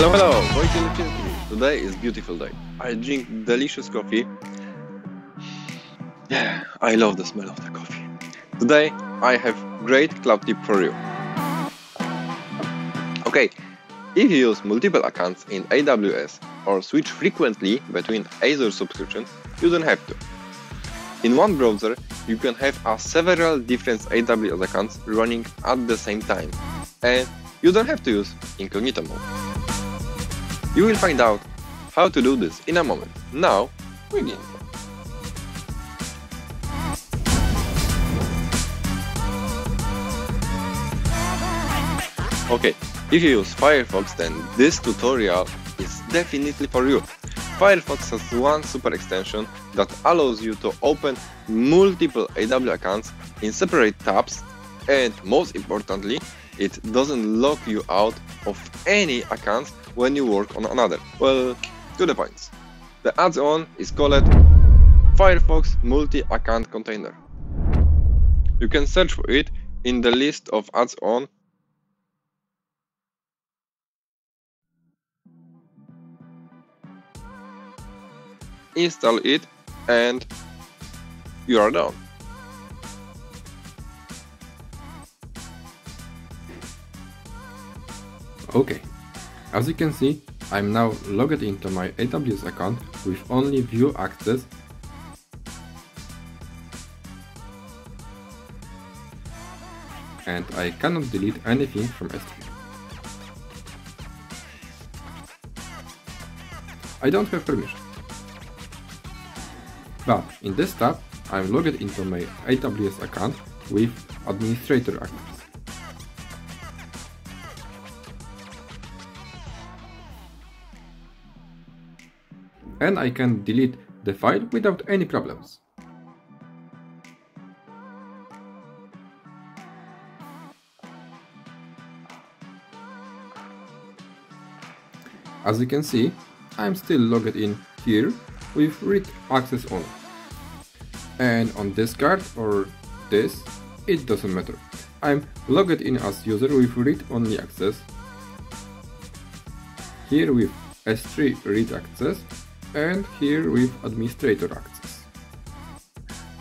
Hello, lepczynski. Today is beautiful day. I drink delicious coffee. Yeah, I love the smell of the coffee. Today I have great cloud tip for you. Okay, if you use multiple accounts in AWS or switch frequently between Azure subscriptions, you don't have to. In one browser, you can have several different AWS accounts running at the same time, and you don't have to use incognito mode. You will find out how to do this in a moment. Now, begin. Okay, if you use Firefox, then this tutorial is definitely for you. Firefox has one super extension that allows you to open multiple AWS accounts in separate tabs, and most importantly, it doesn't lock you out of any accounts when you work on another. Well, to the points. The add-on is called Firefox Multi-Account Container. You can search for it in the list of add-on. Install it and you are done. Okay, as you can see, I'm now logged into my AWS account with only view access and I cannot delete anything from S3. I don't have permission. But in this tab, I'm logged into my AWS account with administrator access. And I can delete the file without any problems. As you can see, I'm still logged in here with read access only. And on this card or this, it doesn't matter. I'm logged in as user with read only access. Here with S3 read access and here with administrator access.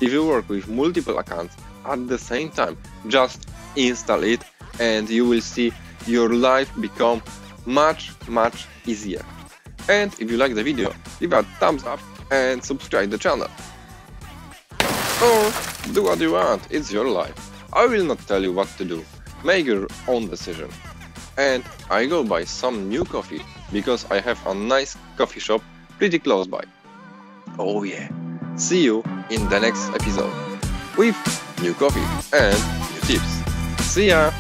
If you work with multiple accounts at the same time, just install it and you will see your life become much easier. And if you like the video, give a thumbs up and subscribe the channel. Or do what you want, it's your life. I will not tell you what to do, make your own decision. And I go buy some new coffee because I have a nice coffee shop pretty close by. Oh yeah, see you in the next episode with new coffee and new tips. See ya!